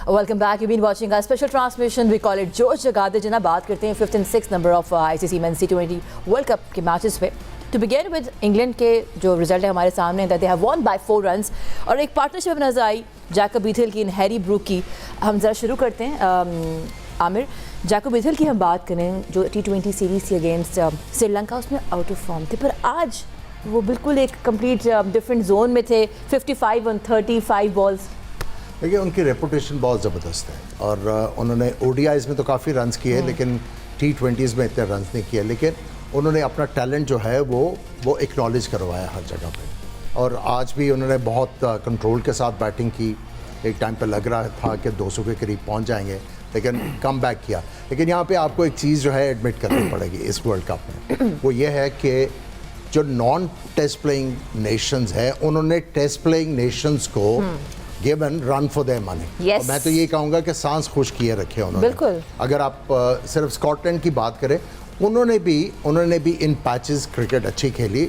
Welcome back. You've been watching our special transmission. We call it जोश जगा दे जना. बात करते हैं 5th and 6th number of ICC Men's T20 world cup के मैचेस पे. To begin with, इंग्लैंड के जो रिजल्ट है हमारे सामने that they have won by 4 runs और एक पार्टनरशिप नजर आई जैकब बीथल की, हैरी ब्रूक की. हम ज़रा शुरू करते हैं. आमिर, जैकब बीथल की हम बात करें जो T20 सीरीज़ थी अगेंस्ट श्रीलंका, उसमें आउट ऑफ फॉर्म थे, पर आज वो बिल्कुल एक कंप्लीट डिफरेंट जोन में थे. 55 on 35 बॉल्स. देखिए, उनकी रेपुटेशन बहुत ज़बरदस्त है और उन्होंने ODIs में तो काफ़ी रन्स किए लेकिन T20s में इतने रन्स नहीं किए, लेकिन उन्होंने अपना टैलेंट जो है वो एक्नॉलेज करवाया हर जगह पे. और आज भी उन्होंने बहुत कंट्रोल के साथ बैटिंग की. एक टाइम पे लग रहा था कि 200 के करीब पहुंच जाएंगे, लेकिन कम बैक किया. लेकिन यहाँ पे आपको एक चीज़ जो है एडमिट करनी पड़ेगी इस वर्ल्ड कप में, वो ये है कि जो नॉन टेस्ट प्लेइंग नेशंस है उन्होंने टेस्ट प्लेइंग नेशंस को given run for their money. मैं तो ये कहूँगा कि सांस खुश किए रखे उन्होंने. बिल्कुल. अगर आप सिर्फ स्कॉटलैंड की बात करें, उन्होंने भी इन पैचेस क्रिकेट अच्छी खेली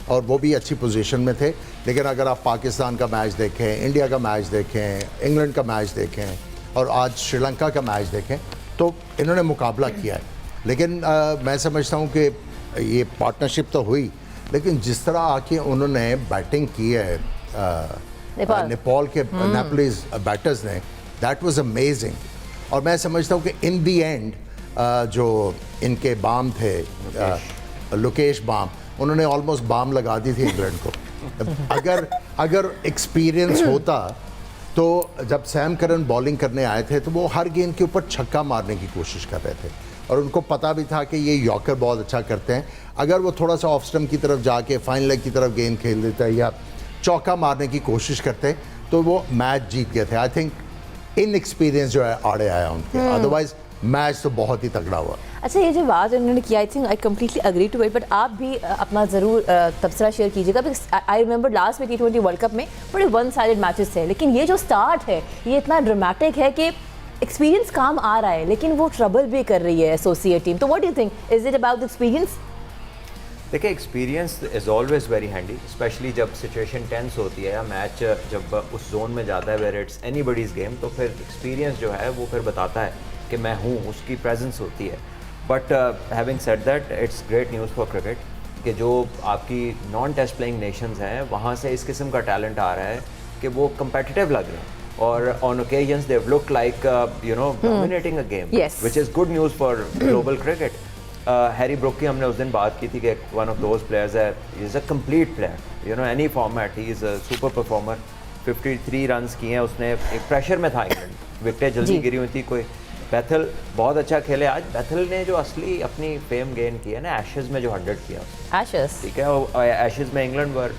और वो भी अच्छी पोजीशन में थे. लेकिन अगर आप पाकिस्तान का मैच देखें, इंडिया का मैच देखें, इंग्लैंड का मैच देखें और आज श्रीलंका का मैच देखें तो इन्होंने मुकाबला किया है. लेकिन मैं समझता हूँ कि ये पार्टनरशिप तो हुई, लेकिन जिस तरह आके उन्होंने बैटिंग की है नेपाल के नेपोलिस बैटर्स ने, दैट वाज अमेजिंग. और मैं समझता हूँ कि इन दी एंड जो इनके बाम थे लोकेश बाम, उन्होंने ऑलमोस्ट बाम लगा दी थी इंग्लैंड को. अगर एक्सपीरियंस होता तो जब सैम करन बॉलिंग करने आए थे तो वो हर गेंद के ऊपर छक्का मारने की कोशिश कर रहे थे और उनको पता भी था कि ये यॉर्कर बहुत अच्छा करते हैं. अगर वो थोड़ा सा ऑफ स्टंप की तरफ जाके फाइन लेग की तरफ गेंद खेल देता है या चौका मारने की कोशिश करते तो वो मैच जीत गए थे. आई थिंक इन एक्सपीरियंस जो है आड़े आया उनके, अदरवाइज मैच तो बहुत ही तगड़ा हुआ. अच्छा, ये जो बात उन्होंने किया, I think I completely agree to it, but आप भी अपना ज़रूर तबसरा शेयर कीजिएगा. आई रिमेंबर लास्ट में T20 वर्ल्ड कप में बड़े वन साइडेड मैचेस थे, लेकिन ये जो स्टार्ट है ये इतना ड्रामेटिक है कि एक्सपीरियंस काम आ रहा है, लेकिन वो ट्रबल भी कर रही है एसोसिएट टीम. तो what do you think, is it about experience? देखिए, experience is always very handy, specially जब सिचुएशन टेंस होती है या मैच जब उस जोन में जाता है वेयर इट्स एनीबडीज़ गेम, तो फिर एक्सपीरियंस जो है वो फिर बताता है कि मैं हूँ, उसकी प्रेजेंस होती है. But having said that, it's great news for cricket कि जो आपकी नॉन टेस्ट प्लेइंग नेशंस हैं वहाँ से इस किस्म का टैलेंट आ रहा है कि वो कम्पिटिटिव लग रहे हैं और on occasions they have looked like dominating a game, which is good news for global cricket. Harry Brook की हमने उस दिन बात की थी कि वन ऑफ दोज प्लेयर्स है, he is a complete player, any format he is a super performer. 53 runs किए हैं उसने. एक प्रेशर में था इंग्लैंड, विकेटें जल्दी गिरी हुई थी. कोई बैथल बहुत अच्छा खेले आज. बैथल ने जो असली अपनी फेम गेन की है ना, एशेज़ में जो 100 किया, एशेज़, ठीक है, एशेज़ में England were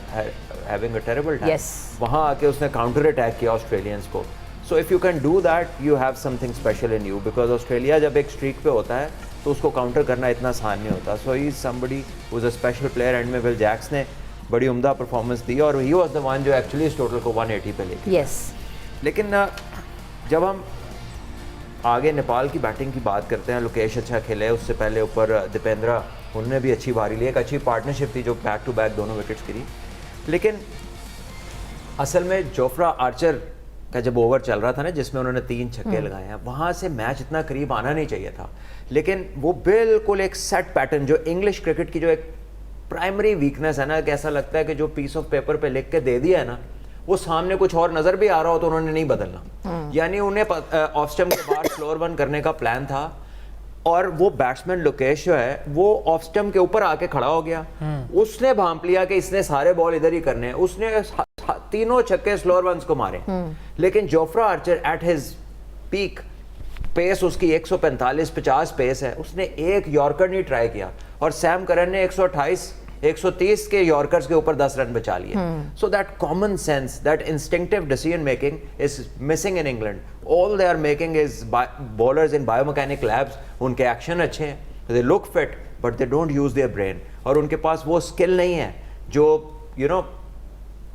having a terrible time. वहाँ आके उसने काउंटर अटैक किया ऑस्ट्रेलियंस को. So if you can do that, you have something special in you, because Australia जब एक स्ट्रीक पे होता है तो उसको काउंटर करना इतना आसान नहीं होता. So he is somebody who is a special player. End में विल जैक्स ने बड़ी उम्दा परफॉर्मेंस दी और ही वॉज द वन जो एक्चुअली इस टोटल को 180 पे लेके. लेकिन जब हम आगे नेपाल की बैटिंग की बात करते हैं, लोकेश अच्छा खेले, उससे पहले ऊपर दीपेंद्रा, उन्होंने भी अच्छी बारी ली. एक अच्छी पार्टनरशिप थी जो बैक टू बैक दोनों विकेट्स गिरी. लेकिन असल में जोफ्रा आर्चर का जब ओवर चल रहा था ना, जिसमें उन्होंने 3 छक्के लगाए हैं, वहाँ से मैच इतना करीब आना नहीं चाहिए था. लेकिन वो बिल्कुल एक सेट पैटर्न, जो इंग्लिश क्रिकेट की जो एक प्राइमरी वीकनेस है ना, कि ऐसा लगता है कि जो पीस ऑफ पेपर पे लिख के दे दिया है ना, वो सामने कुछ और नज़र भी आ रहा हो तो उन्होंने नहीं बदलना. यानी उन्हें ऑफ स्टंप के बाद स्लोअर वन करने का प्लान था और वो बैट्समैन लोकेश जो है वो ऑफ स्टंप के ऊपर आके खड़ा हो गया. उसने भांप लिया कि इसने सारे बॉल इधर ही करने हैं. उसने 3 छक्के स्लोअर वंस को मारे. लेकिन Jofra Archer at his peak pace, उसकी 145-50 पेस है, उसने एक यॉर्कर नहीं ट्राई किया और सैम करन ने 130 के यॉर्कर्स के ऊपर 10 रन बचा लिए. So that common sense, that instinctive decision making is missing in England. All they are making is bowlers in biomechanic labs. उनके एक्शन अच्छे हैं, they look fit, but they don't use their brain. और उनके पास वो skill नहीं है जो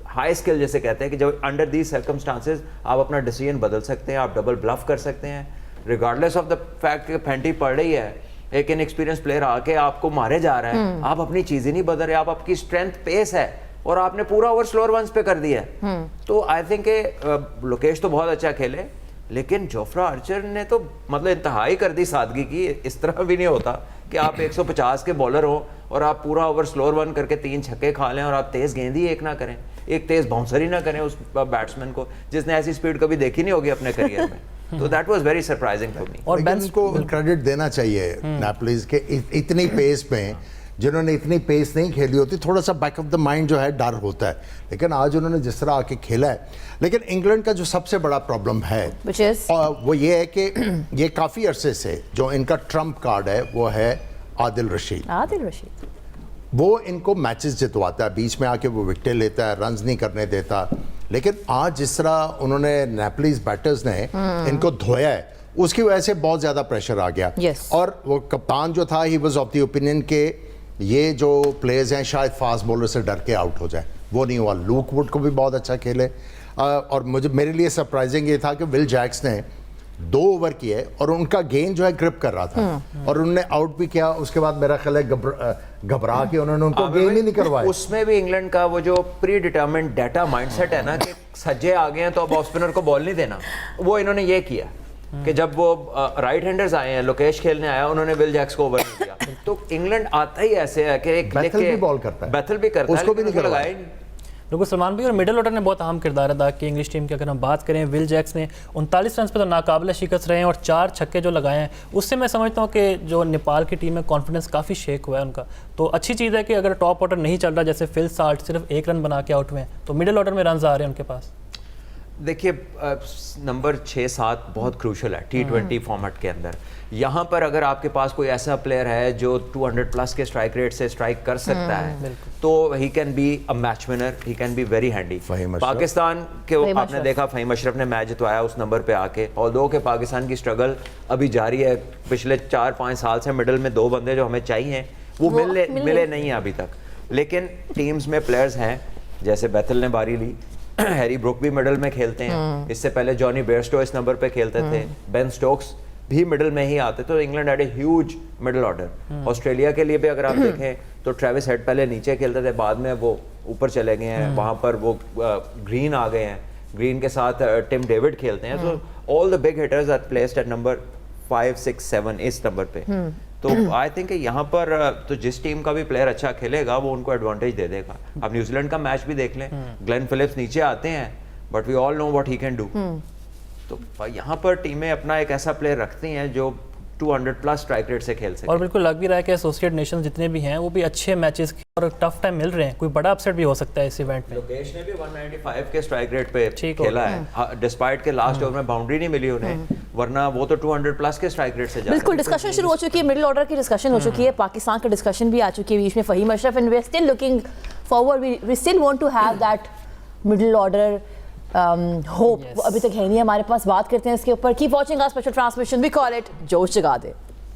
high skill जिसे कहते हैं, कि जब अंडर दीज सर्कमस्टांसेस आप अपना डिसीजन बदल सकते हैं, आप डबल ब्लफ कर सकते हैं, रिगार्डलेस ऑफ द फैक्ट कि फैंटी पड़ रही है. एक इनएक्सपीरियंस प्लेयर आके आपको मारे जा रहा है, आप अपनी चीज़ ही नहीं बदल रहे. आप आपकी स्ट्रेंथ पेस है और आपने पूरा ओवर स्लोअर वंस पे कर दिया है. तो आई थिंक लोकेश तो बहुत अच्छा खेले, लेकिन जोफ्रा आर्चर ने तो मतलब इंतहाई कर दी सादगी की। इस तरह भी नहीं होता कि आप 150 के बॉलर हो और आप पूरा ओवर स्लोअर वन करके 3 छक्के खा लें और आप तेज़ गेंद ही एक ना करें, एक तेज़ बाउंसर ही ना करें उस बैट्समैन को जिसने ऐसी स्पीड कभी देखी नहीं होगी अपने करियर में। तो that was very surprising to me. और लेकिन को क्रेडिट देना चाहिए नेपलीज के इतनी पेस में, जिन्होंने इतनी पेस नहीं खेली होती, थोड़ा सा बैक ऑफ द माइंड जो है डर होता है, लेकिन आज उन्होंने जिस तरह आके खेला है। लेकिन इंग्लैंड का जो सबसे बड़ा प्रॉब्लम है वो ये है कि ये काफ़ी अरसे से जो इनका ट्रम्प कार्ड है वो है आदिल रशीद। वो इनको मैचेस जितवाता है, बीच में आके वो विकेट लेता है, रन्स नहीं करने देता। लेकिन आज जिस तरह उन्होंने नेपलीज बैटर्स ने इनको धोया है, उसकी वजह से बहुत ज़्यादा प्रेशर आ गया। और वो कप्तान जो था, he was of the opinion के ये जो प्लेयर्स हैं शायद फास्ट बॉलर से डर के आउट हो जाए। वो नहीं हुआ। लूक वुड को भी बहुत अच्छा खेले और मेरे लिए सरप्राइजिंग ये था कि विल जैक्स ने 2 ओवर किए और उनका गेंद जो है ग्रिप कर रहा था और उन्होंने आउट भी किया। उसके बाद मेरा ख्याल है घबरा के उन्होंने उनको गेम ही नहीं करवाया। उसमें भी इंग्लैंड का वो जो प्री डिटर्मिन्ड डेटा माइंडसेट है ना कि सज्जे आ गए हैं तो अब ऑफ स्पिनर को बॉल नहीं देना, वो इन्होंने ये किया कि जब वो राइट हैंडर्स आए हैं, लोकेश खेलने आया, उन्होंने विल जैक्स को ओवर नहीं दिया। तो इंग्लैंड आता ही ऐसे है कि एक बैथल भी बॉल करता है, बैथल भी करता है, उसको भी नहीं लगाया नहीं। बिल्कुल सलमान भाई, और मिडल ऑर्डर ने बहुत अहम किरदार अदा किया इंग्लिश टीम की। अगर हम बात करें, विल जैक्स ने 39 रन पर तो नाकाबिले शिकस्त रहे हैं और 4 छक्के जो लगाए हैं, उससे मैं समझता हूँ कि जो नेपाल की टीम में कॉन्फिडेंस काफ़ी शेक हुआ है उनका। तो अच्छी चीज़ है कि अगर टॉप ऑर्डर नहीं चल रहा, जैसे फिल साल्ट सिर्फ 1 रन बना के आउट हुए हैं, तो मिडल ऑर्डर में रन आ रहे हैं उनके पास। देखिए नंबर 6-7 बहुत क्रूशल है T20 फॉर्मेट के अंदर। यहाँ पर अगर आपके पास कोई ऐसा प्लेयर है जो 200 प्लस के स्ट्राइक रेट से स्ट्राइक कर सकता है तो he can be a match winner, he can be very handy. Pakistan के आपने देखा फ़हीम अशरफ ने मैच जितवाया उस नंबर पे आके, और दो के पाकिस्तान की स्ट्रगल अभी जारी है। पिछले 4-5 साल से मिडल में 2 बंदे जो हमें चाहिए वो मिले नहीं है अभी तक। लेकिन टीम्स में प्लेयर्स हैं, जैसे बैथल ने बारी ली, हैरी ब्रुक भी मिडल में खेलते हैं, इससे पहले जॉनी बेयरस्टो इस नंबर पे खेलते थे, बेन स्टोक्स भी मिडल में ही आते। तो England had a huge middle order. Australia के लिए भी अगर आप देखें तो ट्रेविस हेड पहले नीचे खेलते थे, बाद में वो ऊपर चले गए हैं, वहाँ पर वो ग्रीन आ गए हैं, ग्रीन के साथ टिम डेविड खेलते हैं। So all the big hitters are placed at number 5, 6, 7 इस नंबर पे। तो आई थिंक यहाँ पर तो जिस टीम का भी प्लेयर अच्छा खेलेगा वो उनको एडवांटेज दे देगा। आप न्यूजीलैंड का मैच भी देख लें, ग्लेन फिलिप्स नीचे आते हैं but we all know what he can do. तो यहाँ पर टीमें अपना एक ऐसा प्लेयर रखती हैं जो 200 प्लस स्ट्राइक रेट से खेल सके। और बिल्कुल लग भी रहा है कि एसोसिएट नेशंस जितने भी हैं वो भी अच्छे मैचेस और टफ टाइम मिल रहे हैं, कोई बड़ा अपसेट भी हो सकता है इस इवेंट में। लोकेश ने भी 195 के स्ट्राइक रेट पे खेला है, डिस्पाइट के लास्ट ओवर में बाउंड्री नहीं मिली उन्हें, वरना वो तो 200 प्लस के स्ट्राइक रेट से जा। बिल्कुल डिस्कशन शुरू हो चुकी है, मिडिल ऑर्डर की डिस्कशन हो चुकी है, पाकिस्तान का डिस्कशन भी आ चुकी है बीच में। Faheem Ashraf and we are still looking forward, we still want to have that middle order hope. अभी तक है नहीं हमारे पास, बात करते हैं इसके ऊपर। Keep watching our special transmission, we call it जोश जगा दे।